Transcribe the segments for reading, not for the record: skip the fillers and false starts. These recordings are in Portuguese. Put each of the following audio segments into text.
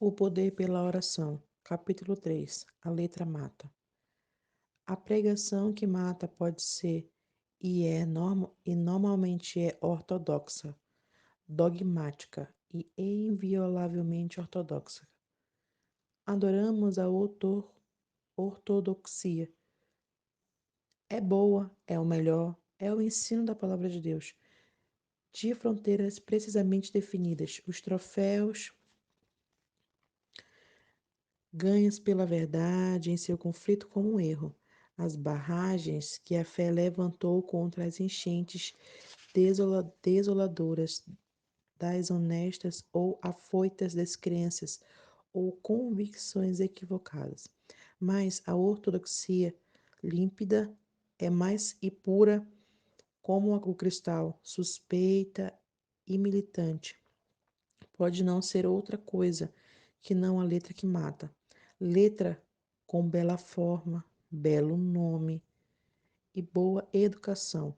O poder pela oração. Capítulo 3. A letra mata. A pregação que mata pode ser e normalmente é ortodoxa, dogmática e inviolavelmente ortodoxa. Adoramos a ortodoxia. É boa, é o melhor, é o ensino da palavra de Deus, de fronteiras precisamente definidas, os troféus ganhas pela verdade em seu conflito com o erro, as barragens que a fé levantou contra as enchentes desoladoras das honestas ou afoitas descrenças ou convicções equivocadas. Mas a ortodoxia límpida é mais e pura como o cristal, suspeita e militante. Pode não ser outra coisa que não a letra que mata. Letra com bela forma, belo nome e boa educação.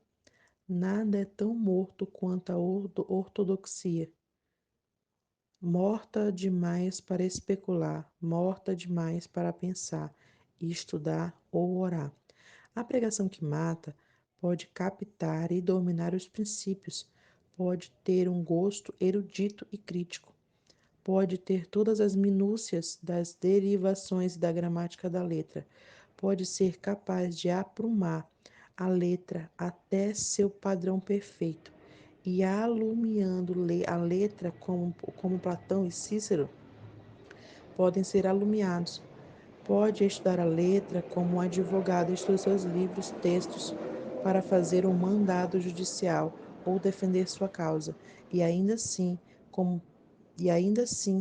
Nada é tão morto quanto a ortodoxia. Morta demais para especular, morta demais para pensar, estudar ou orar. A pregação que mata pode captar e dominar os princípios, pode ter um gosto erudito e crítico, pode ter todas as minúcias das derivações da gramática da letra, pode ser capaz de aprumar a letra até seu padrão perfeito, e alumiando a letra como Platão e Cícero podem ser alumiados. Pode estudar a letra como um advogado estuda seus livros, textos, para fazer um mandado judicial ou defender sua causa, e ainda assim, como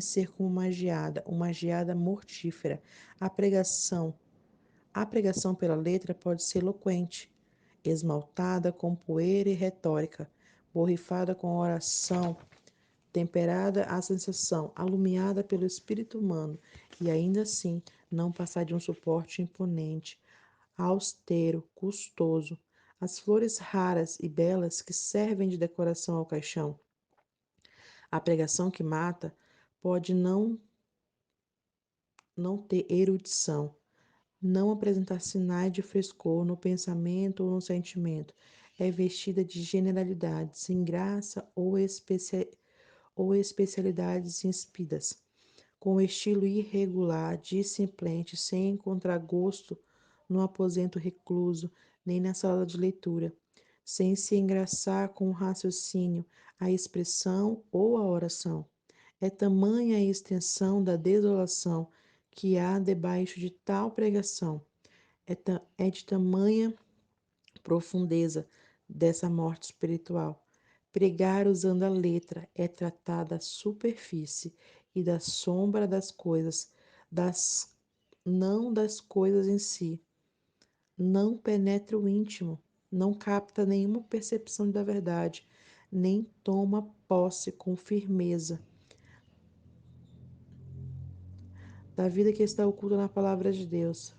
ser como uma geada mortífera. A pregação, a pregação pela letra pode ser eloquente, esmaltada com poeira e retórica, borrifada com oração, temperada à sensação, alumiada pelo espírito humano, e ainda assim não passar de um suporte imponente, austero, custoso. As flores raras e belas que servem de decoração ao caixão. A pregação que mata pode não ter erudição, não apresentar sinais de frescor no pensamento ou no sentimento. É vestida de generalidades, sem graça ou especialidades inspídas, com estilo irregular, dissimplente, sem encontrar gosto no aposento recluso, nem na sala de leitura, sem se engraçar com o raciocínio, a expressão ou a oração. É tamanha a extensão da desolação que há debaixo de tal pregação, é de tamanha profundeza dessa morte espiritual. Pregar usando a letra é tratar da superfície e da sombra das coisas, das, não das coisas em si. Não penetra o íntimo, não capta nenhuma percepção da verdade, nem toma posse com firmeza da vida que está oculta na palavra de Deus.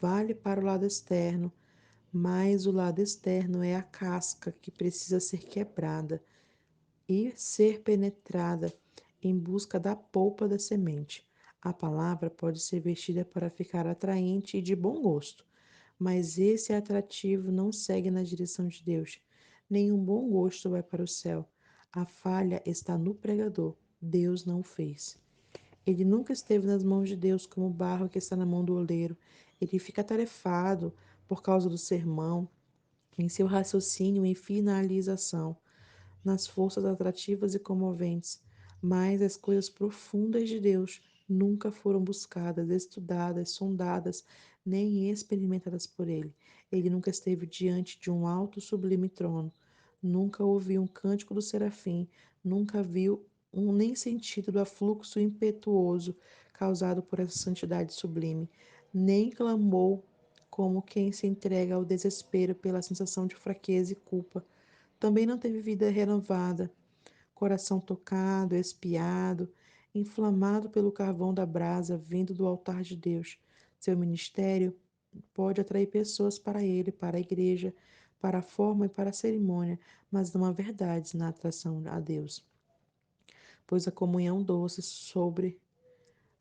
Vale para o lado externo, mas o lado externo é a casca que precisa ser quebrada e ser penetrada em busca da polpa da semente. A palavra pode ser vestida para ficar atraente e de bom gosto, mas esse atrativo não segue na direção de Deus. Nenhum bom gosto vai para o céu. A falha está no pregador. Deus não fez. Ele nunca esteve nas mãos de Deus como o barro que está na mão do oleiro. Ele fica atarefado por causa do sermão, em seu raciocínio e finalização, nas forças atrativas e comoventes. Mas as coisas profundas de Deus nunca foram buscadas, estudadas, sondadas, nem experimentadas por ele. Ele nunca esteve diante de um alto sublime trono, nunca ouviu um cântico do serafim, nunca viu nem sentido do afluxo impetuoso causado por essa santidade sublime, nem clamou como quem se entrega ao desespero pela sensação de fraqueza e culpa. Também não teve vida renovada, coração tocado, espiado, inflamado pelo carvão da brasa vindo do altar de Deus. Seu ministério pode atrair pessoas para ele, para a igreja, para a forma e para a cerimônia, mas não há verdades na atração a Deus, pois a comunhão doce sobre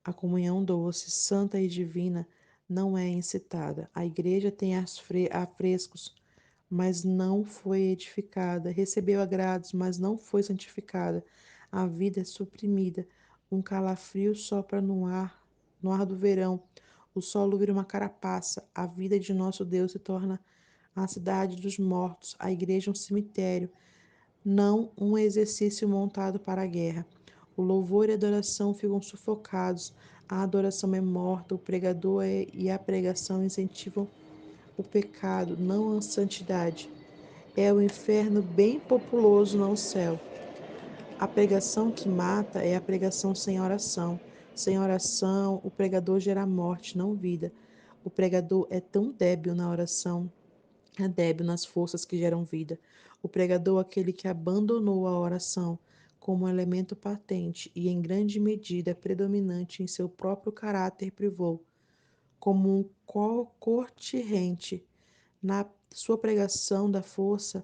A comunhão doce, santa e divina não é incitada. A igreja tem afrescos, mas não foi edificada. Recebeu agrados, mas não foi santificada. A vida é suprimida. Um calafrio sopra no ar do verão. O solo vira uma carapaça. A vida de nosso Deus se torna a cidade dos mortos. A igreja é um cemitério, não um exercício montado para a guerra. O louvor e a adoração ficam sufocados. A adoração é morta. E a pregação incentivam o pecado, não a santidade. É o inferno bem populoso, não o céu. A pregação que mata é a pregação sem oração. Sem oração, o pregador gera morte, não vida. O pregador é tão débil na oração, é débil nas forças que geram vida. O pregador, aquele que abandonou a oração como um elemento patente e em grande medida predominante em seu próprio caráter privou, como um cortirrente na sua pregação da força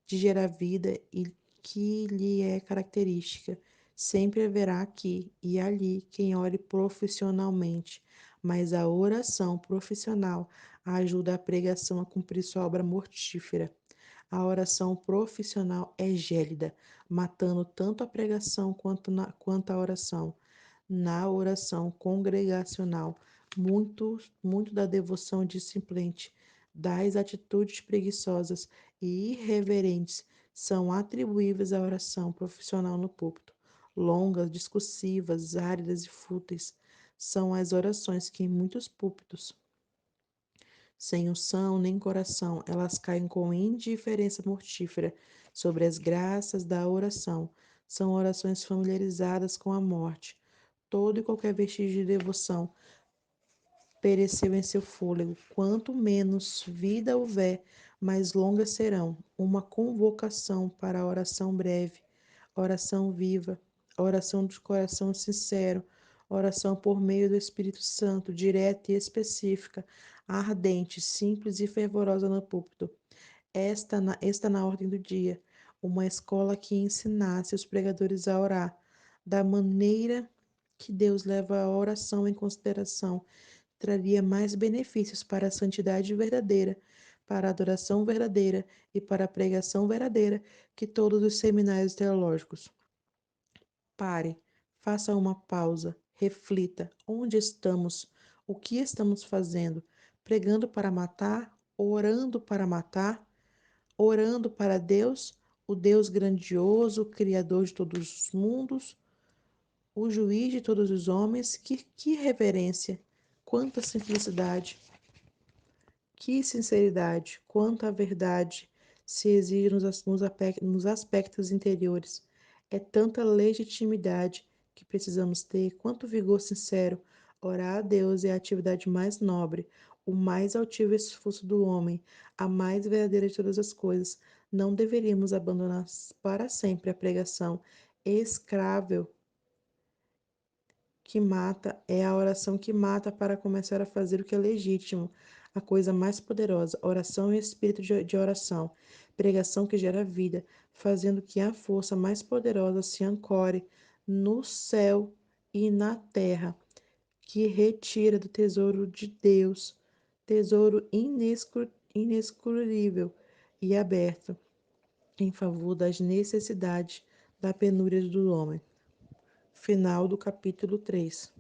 de gerar vida e que lhe é característica. Sempre haverá aqui e ali quem ore profissionalmente, mas a oração profissional ajuda a pregação a cumprir sua obra mortífera. A oração profissional é gélida, matando tanto a pregação quanto a oração. Na oração congregacional, muito da devoção disciplente, das atitudes preguiçosas e irreverentes são atribuíveis à oração profissional no púlpito. Longas, discursivas, áridas e fúteis são as orações que em muitos púlpitos, sem unção nem coração, elas caem com indiferença mortífera sobre as graças da oração. São orações familiarizadas com a morte. Todo e qualquer vestígio de devoção pereceu em seu fôlego. Quanto menos vida houver, mais longas serão. Uma convocação para a oração breve, oração viva, oração de coração sincero, oração por meio do Espírito Santo, direta e específica, ardente, simples e fervorosa no púlpito. Esta na ordem do dia, uma escola que ensinasse os pregadores a orar, da maneira que Deus leva a oração em consideração, traria mais benefícios para a santidade verdadeira, para a adoração verdadeira e para a pregação verdadeira que todos os seminários teológicos. Pare, faça uma pausa, reflita: onde estamos? O que estamos fazendo? Pregando para matar? Orando para matar? Orando para Deus, o Deus grandioso, Criador de todos os mundos, o juiz de todos os homens? Que reverência! Quanta simplicidade! Que sinceridade, quanta verdade se exige nos aspectos interiores. É tanta legitimidade que precisamos ter, quanto vigor sincero. Orar a Deus é a atividade mais nobre, o mais altivo esforço do homem, a mais verdadeira de todas as coisas. Não deveríamos abandonar para sempre a pregação escrável que mata, é a oração que mata para começar a fazer o que é legítimo, a coisa mais poderosa, oração e espírito de oração, pregação que gera vida, fazendo que a força mais poderosa se ancore no céu e na terra, que retira do tesouro de Deus, tesouro inescrutível e aberto, em favor das necessidades da penúria do homem. Final do capítulo 3.